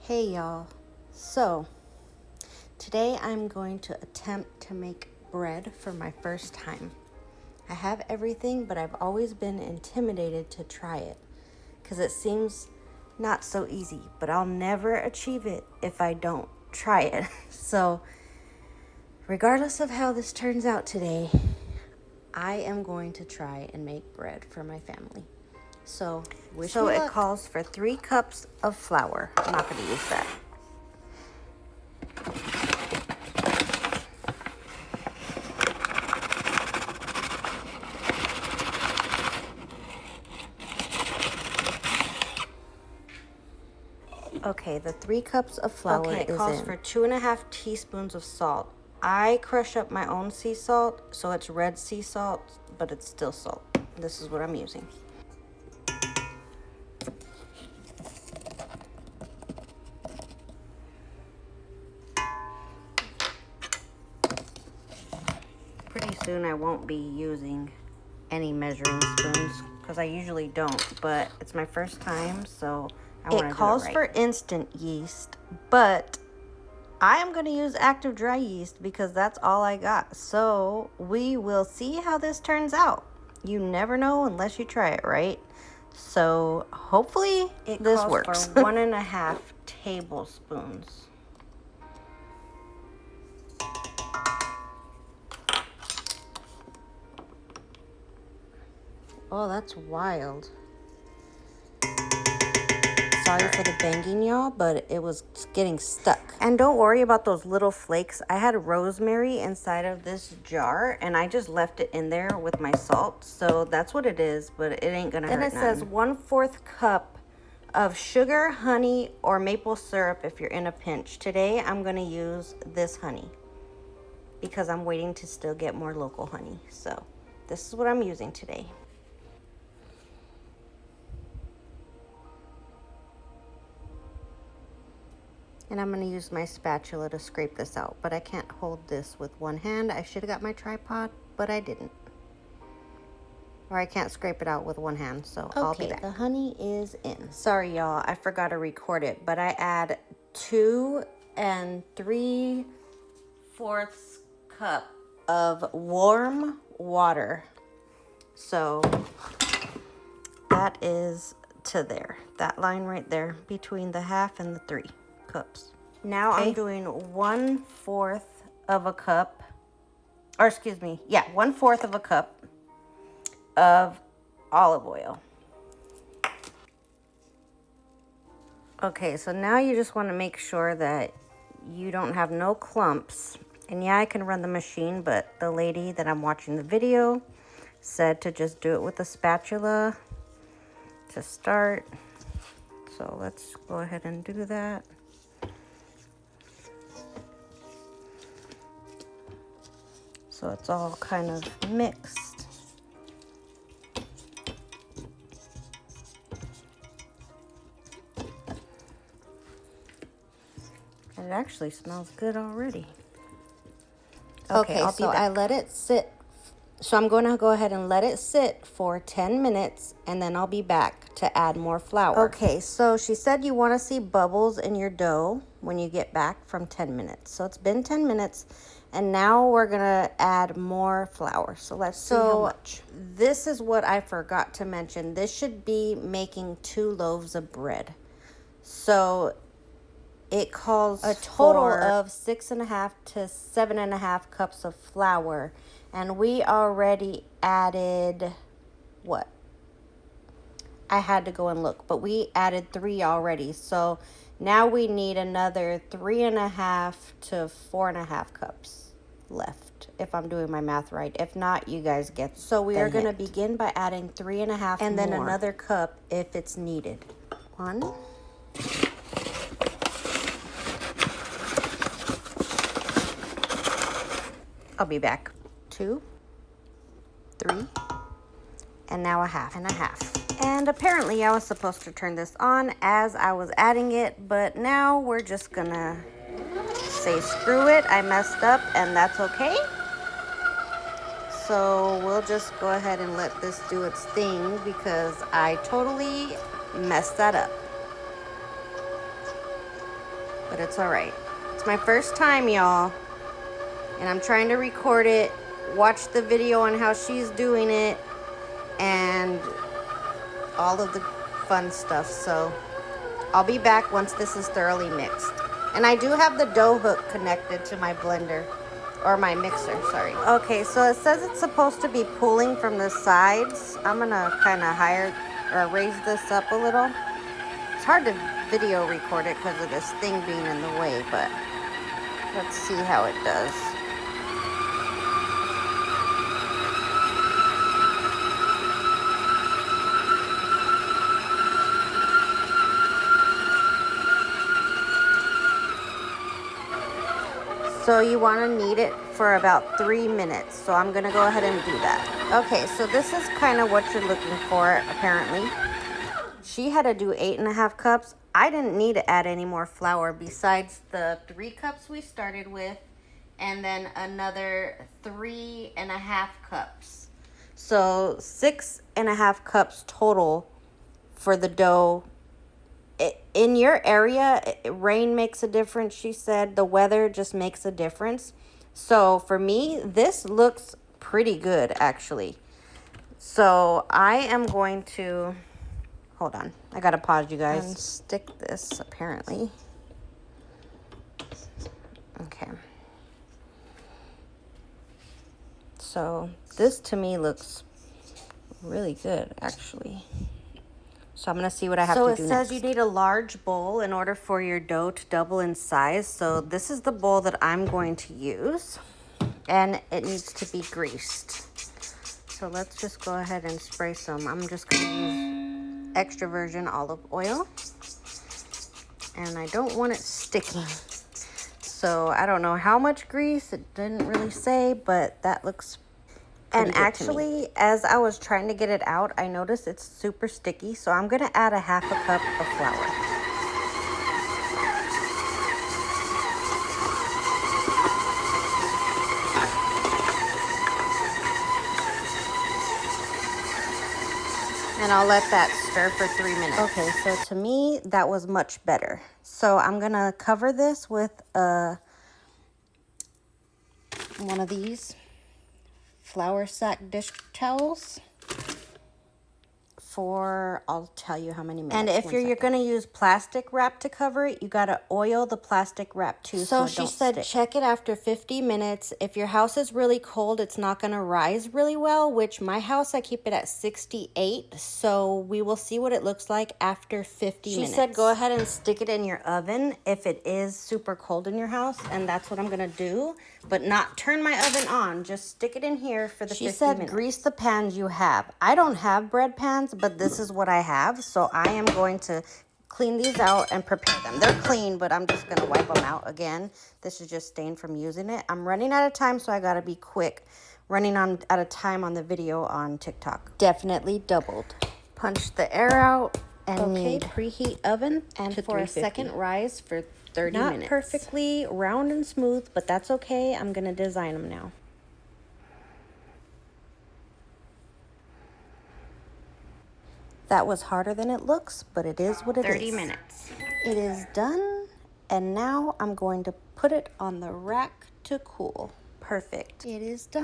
Hey y'all, so today I'm going to attempt to make bread for my first time. I have everything, but I've always been intimidated to try it because it seems not so easy, but I'll never achieve it if I don't try it. So regardless of how this turns out today, I am going to try and make bread for my family. So it calls for 3 cups of flour. I'm not going to use that. Okay, the 3 cups of flour it calls for 2.5 teaspoons of salt. I crush up my own sea salt, so it's red sea salt, but it's still salt. This is what I'm using. Pretty soon I won't be using any measuring spoons because I usually don't, but it's my first time, so I want to do it right. It calls for instant yeast, but I am going to use active dry yeast because that's all I got. So we will see how this turns out. You never know unless you try it, right? So hopefully this works. For 1.5 tablespoons. Oh, that's wild. Sorry for the banging, y'all, but it was getting stuck. And don't worry about those little flakes. I had rosemary inside of this jar, and I just left it in there with my salt. So that's what it is, but it ain't gonna hurt none. Then it says 1/4 cup of sugar, honey, or maple syrup if you're in a pinch. Today, I'm gonna use this honey because I'm waiting to still get more local honey. So this is what I'm using today. And I'm going to use my spatula to scrape this out. But I can't hold this with one hand. I should have got my tripod, but I didn't. Or I can't scrape it out with one hand, so I'll be back. The honey is in. Sorry, y'all. I forgot to record it. But I add 2 3/4 cup of warm water. So that is to there. That line right there between the 1/2 and the 3 cups. Now I'm doing 1/4 of a cup, or excuse me, 1/4 of a cup of olive oil. Okay, so now you just want to make sure that you don't have no clumps. And yeah, I can run the machine, but the lady that I'm watching the video said to just do it with a spatula to start. So let's go ahead and do that. So it's all kind of mixed. And it actually smells good already. Okay, so I let it sit. So I'm going to go ahead and let it sit for 10 minutes, and then I'll be back to add more flour. Okay, so she said you want to see bubbles in your dough when you get back from 10 minutes. So it's been 10 minutes, and now we're going to add more flour. So let's see how much. This is what I forgot to mention. This should be making 2 loaves of bread. So it calls a total of 6.5 to 7.5 cups of flour. And we already added, what? I had to go and look, but we added 3 already. So now we need another 3.5 to 4.5 cups left, if I'm doing my math right. If not, you guys get. So we are going to begin by adding 3.5 and then another cup if it's needed. 1. I'll be back. 2, 3, and now 1/2 and 1/2. And apparently I was supposed to turn this on as I was adding it, but now we're just gonna say screw it. I messed up, and that's okay. So we'll just go ahead and let this do its thing because I totally messed that up. but it's all right. It's my first time, y'all, and I'm trying to record it, watch the video on how she's doing it, and all of the fun stuff. So I'll be back once this is thoroughly mixed. And I do have the dough hook connected to my blender, or my mixer, sorry. Okay, so it says it's supposed to be pulling from the sides. I'm gonna kind of raise this up a little. It's hard to video record it because of this thing being in the way, but let's see how it does. So you want to knead it for about 3 minutes. So I'm going to go ahead and do that. Okay, so this is kind of what you're looking for, apparently. She had to do 8.5 cups. I didn't need to add any more flour besides the 3 cups we started with, and then another 3.5 cups. So 6.5 cups total for the dough. In your area, rain makes a difference, she said. The weather just makes a difference. So for me, this looks pretty good, actually. So I am going to, hold on, I gotta pause you guys. And stick this, apparently. Okay. So this to me looks really good, actually. So I'm going to see what I have to do next. So it says you need a large bowl in order for your dough to double in size. So this is the bowl that I'm going to use. And it needs to be greased. So let's just go ahead and spray some. I'm just going to use extra virgin olive oil. And I don't want it sticking. So I don't know how much grease. It didn't really say, but that looks And actually, as I was trying to get it out, I noticed it's super sticky. So I'm going to add a 1/2 cup of flour. And I'll let that stir for 3 minutes. Okay, so to me, that was much better. So I'm going to cover this with one of these flour sack dish towels for, I'll tell you how many minutes. And if you're going to use plastic wrap to cover it, you got to oil the plastic wrap too. So she said check it after 50 minutes. If your house is really cold, it's not going to rise really well, which my house, I keep it at 68. So we will see what it looks like after 50 minutes. She said go ahead and stick it in your oven if it is super cold in your house. And that's what I'm going to do, but not turn my oven on. Just stick it in here for the 50 minutes. She said grease the pans you have. I don't have bread pans, but this is what I have. So I am going to clean these out and prepare them. They're clean, but I'm just going to wipe them out again. This is just stained from using it. I'm running out of time, so I got to be quick. Running out of time on the video on TikTok. Definitely doubled. Punch the air out and need preheat oven and for a second rise for 30 minutes. Not perfectly round and smooth, but that's okay. I'm going to design them now. That was harder than it looks, but it is what it is. 30 minutes. It is done, and now I'm going to put it on the rack to cool. Perfect. It is done.